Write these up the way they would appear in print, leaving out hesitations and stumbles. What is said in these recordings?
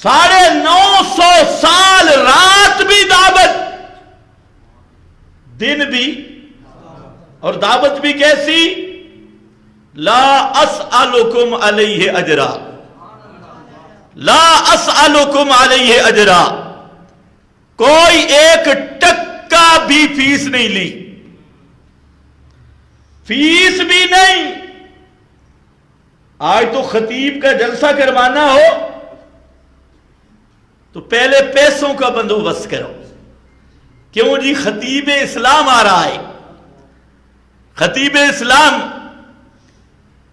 950 سال رات بھی دعوت، دن بھی، اور دعوت بھی کیسی؟ لا اسألکم علیہ اجرا، لا اسألکم علیہ اجرا، کوئی ایک ٹکا بھی فیس نہیں لی، فیس بھی نہیں۔ آج تو خطیب کا جلسہ کروانا ہو تو پہلے پیسوں کا بندوبست کرو، کیوں جی؟ خطیب اسلام آ رہا ہے، خطیب اسلام،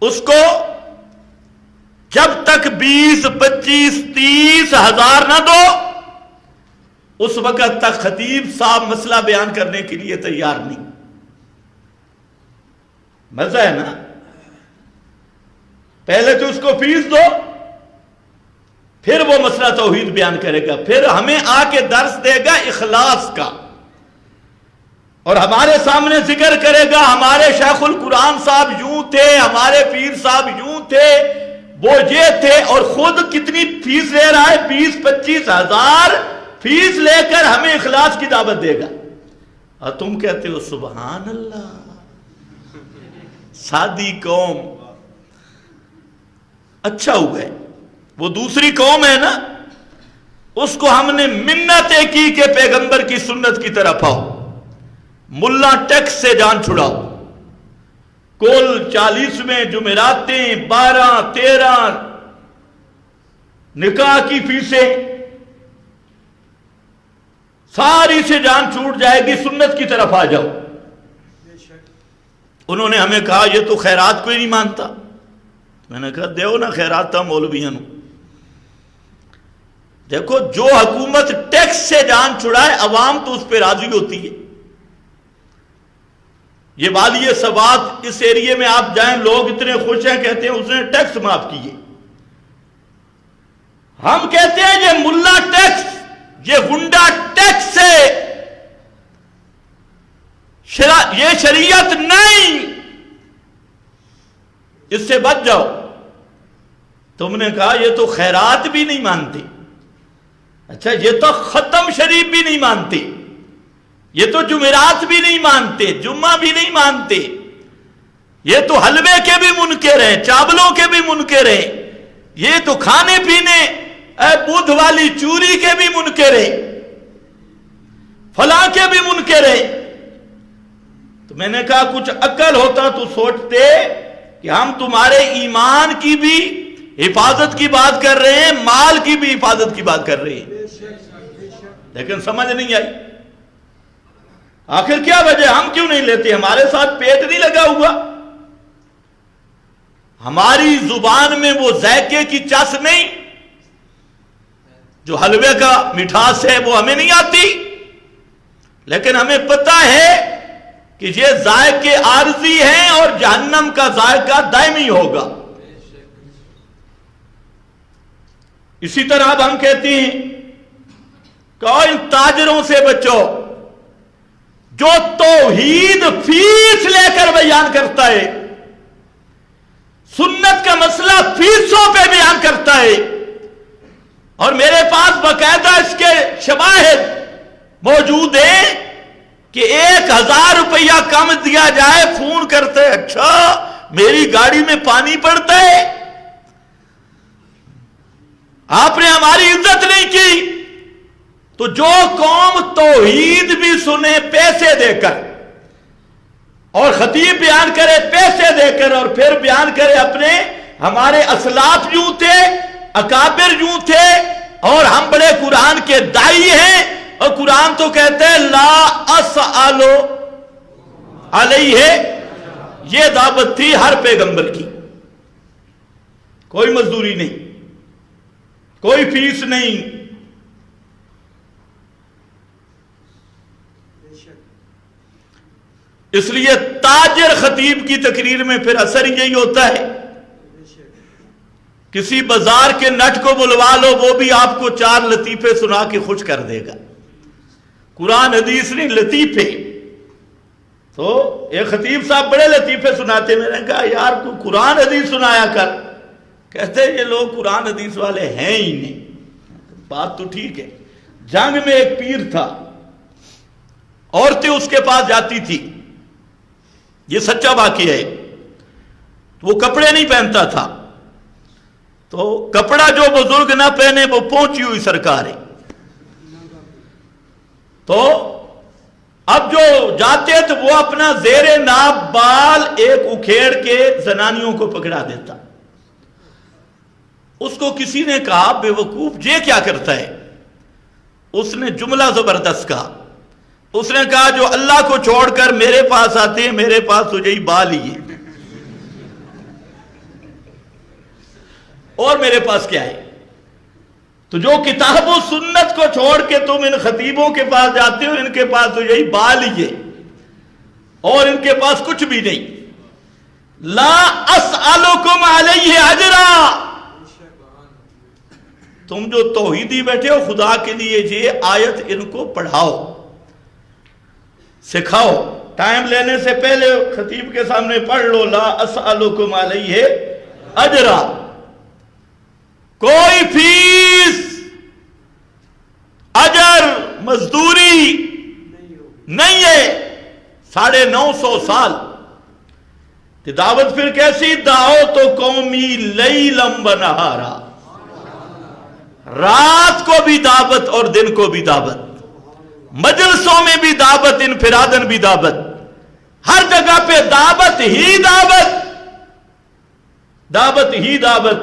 اس کو جب تک 20 25 30 ہزار نہ دو اس وقت تک خطیب صاحب مسئلہ بیان کرنے کے لیے تیار نہیں۔ مزہ ہے نا؟ پہلے تو اس کو فیس دو، پھر وہ مسئلہ توحید بیان کرے گا، پھر ہمیں آ کے درس دے گا اخلاص کا، اور ہمارے سامنے ذکر کرے گا ہمارے شیخ القرآن صاحب یوں تھے، ہمارے پیر صاحب یوں تھے، وہ یہ تھے، اور خود کتنی فیس لے رہا ہے؟ 20 25 ہزار فیس لے کر ہمیں اخلاص کی دعوت دے گا، اور تم کہتے ہو سبحان اللہ۔ سادی قوم، اچھا ہوا ہے وہ دوسری قوم ہے نا، اس کو ہم نے منتیں کی کہ پیغمبر کی سنت کی طرف آؤ، ملا ٹیکس سے جان چھڑاؤ، کل 40 جمعراتیں، 12 13 نکاح کی فیسیں، ساری سے جان چھوٹ جائے گی، سنت کی طرف آ جاؤ۔ انہوں نے ہمیں کہا یہ تو خیرات کوئی نہیں مانتا، میں نے کہا دیو نا خیرات تھا مولویاں نو۔ دیکھو جو حکومت ٹیکس سے جان چھڑائے عوام تو اس پہ راضی ہوتی ہے۔ یہ والی سوات اس ایریے میں آپ جائیں، لوگ اتنے خوش ہیں، کہتے ہیں اس نے ٹیکس معاف کیے۔ ہم کہتے ہیں یہ ملا ٹیکس، یہ گنڈا ٹیکس سے یہ شریعت نہیں، اس سے بچ جاؤ۔ تم نے کہا یہ تو خیرات بھی نہیں مانتے، اچھا یہ تو ختم شریف بھی نہیں مانتے، یہ تو جمعرات بھی نہیں مانتے، جمعہ بھی نہیں مانتے، یہ تو حلوے کے بھی منکر ہیں، چاولوں کے بھی منکر ہیں، یہ تو کھانے پینے بدھ والی چوری کے بھی منکر ہیں، فلاں کے بھی منکر ہیں۔ تو میں نے کہا کچھ عقل ہوتا تو سوچتے کہ ہم تمہارے ایمان کی بھی حفاظت کی بات کر رہے ہیں، مال کی بھی حفاظت کی بات کر رہے ہیں، لیکن سمجھ نہیں آئی۔ آخر کیا وجہ؟ ہم کیوں نہیں لیتے؟ ہمارے ساتھ پیٹ نہیں لگا ہوا، ہماری زبان میں وہ ذائقے کی چس نہیں، جو حلوے کا مٹھاس ہے وہ ہمیں نہیں آتی، لیکن ہمیں پتہ ہے کہ یہ ذائقے عارضی ہیں اور جہنم کا ذائقہ دائمی ہوگا۔ اسی طرح اب ہم کہتے ہیں کہ ان تاجروں سے بچو جو توحید فیس لے کر بیان کرتا ہے، سنت کا مسئلہ فیسوں پہ بیان کرتا ہے، اور میرے پاس باقاعدہ اس کے شواہد موجود ہیں کہ 1000 روپیہ کم دیا جائے فون کرتے ہیں، اچھا میری گاڑی میں پانی پڑتا ہے، آپ نے ہماری عزت نہیں کی۔ تو جو قوم توحید بھی سنے پیسے دے کر، اور خطیب بیان کرے پیسے دے کر، اور پھر بیان کرے اپنے ہمارے اسلاف یوں تھے، اکابر یوں تھے، اور ہم بڑے قرآن کے دائی ہیں، اور قرآن تو کہتے ہیں لا اسألو علیہ، یہ دعوت تھی ہر پیغمبر کی، کوئی مزدوری نہیں، کوئی فیس نہیں۔ اس لیے تاجر خطیب کی تقریر میں پھر اثر یہی ہوتا ہے، کسی بازار کے نٹ کو بلوا لو، وہ بھی آپ کو 4 لطیفے سنا کے خوش کر دے گا، قرآن حدیث نہیں لطیفے۔ تو ایک خطیب صاحب بڑے لطیفے سناتے، میں نے کہا یار تو قرآن حدیث سنایا کر، کہتے یہ لوگ قرآن حدیث والے ہیں ہی نہیں، بات تو ٹھیک ہے، جنگ میں ایک پیر تھا، عورتیں اس کے پاس جاتی تھی، یہ سچا واقعہ ہے، وہ کپڑے نہیں پہنتا تھا، تو کپڑا جو بزرگ نہ پہنے وہ پہنچی ہوئی سرکار ہے، تو اب جو جاتے تو وہ اپنا زیر ناب بال ایک اکھیڑ کے زنانیوں کو پکڑا دیتا۔ اس کو کسی نے کہا بے وقوف یہ کیا کرتا ہے؟ اس نے جملہ زبردست کہا، اس نے کہا جو اللہ کو چھوڑ کر میرے پاس آتے ہیں میرے پاس تو یہی بال ہی ہے، اور میرے پاس کیا ہے؟ تو جو کتاب و سنت کو چھوڑ کے تم ان خطیبوں کے پاس جاتے ہو، ان کے پاس تو یہی بال ہی ہے اور ان کے پاس کچھ بھی نہیں۔ لا اسألکم علیہ اجرا، تم جو توحیدی بیٹھے ہو خدا کے لیے یہ آیت ان کو پڑھاؤ، سکھاؤ، ٹائم لینے سے پہلے خطیب کے سامنے پڑھ لو لا اسألکم علیہ اجرا، کوئی فیس اجر مزدوری نہیں ہے۔ 950 سال کہ دعوت پھر کیسی؟ دعوت تو قومی لیلم و نہارا، رات کو بھی دعوت اور دن کو بھی دعوت، مجلسوں میں بھی دعوت، انفرادن بھی دعوت، ہر جگہ پہ دعوت ہی دعوت، دعوت ہی دعوت،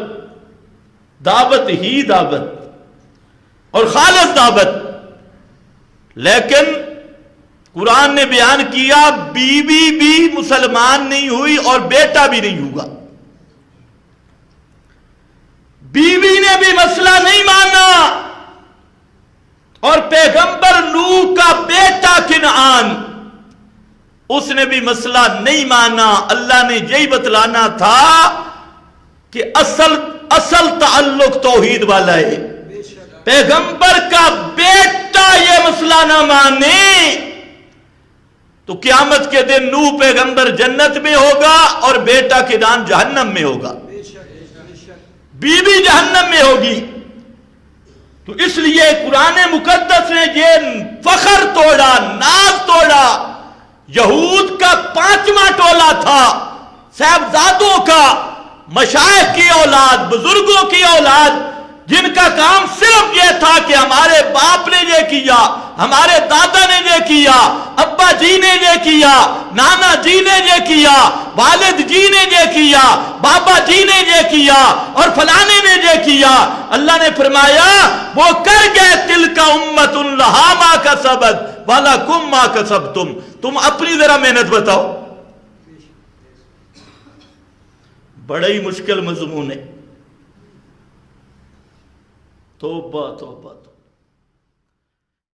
دعوت ہی دعوت اور خالص دعوت۔ لیکن قرآن نے بیان کیا بیوی بھی مسلمان نہیں ہوئی اور بیٹا بھی نہیں ہوگا، بیوی نے بھی مسئلہ نہیں مانا، اور پیغمبر نوح کا بیٹا کنعان اس نے بھی مسئلہ نہیں مانا۔ اللہ نے یہی بتلانا تھا کہ اصل تعلق توحید والا ہے، پیغمبر کا بیٹا یہ مسئلہ نہ مانے تو قیامت کے دن نوح پیغمبر جنت میں ہوگا اور بیٹا کنعان جہنم میں ہوگا، بیوی جہنم میں ہوگی۔ تو اس لیے قرآن مقدس نے یہ فخر توڑا، ناز توڑا۔ یہود کا 5واں ٹولہ تھا، صاحبزادوں کا، مشائخ کی اولاد، بزرگوں کی اولاد، جن کا کام صرف یہ تھا کہ ہمارے باپ نے یہ کیا، ہمارے دادا نے یہ کیا، ابا جی نے یہ کیا، نانا جی نے یہ کیا، والد جی نے یہ کیا، بابا جی نے یہ کیا اور فلانے نے یہ کیا۔ اللہ نے فرمایا وہ کر گئے تلک امت لہا ما کسبت ولکم ما کسبتم، تم اپنی ذرا محنت بتاؤ۔ بڑا ہی مشکل مضمون ہے، توبہ توبہ توبہ۔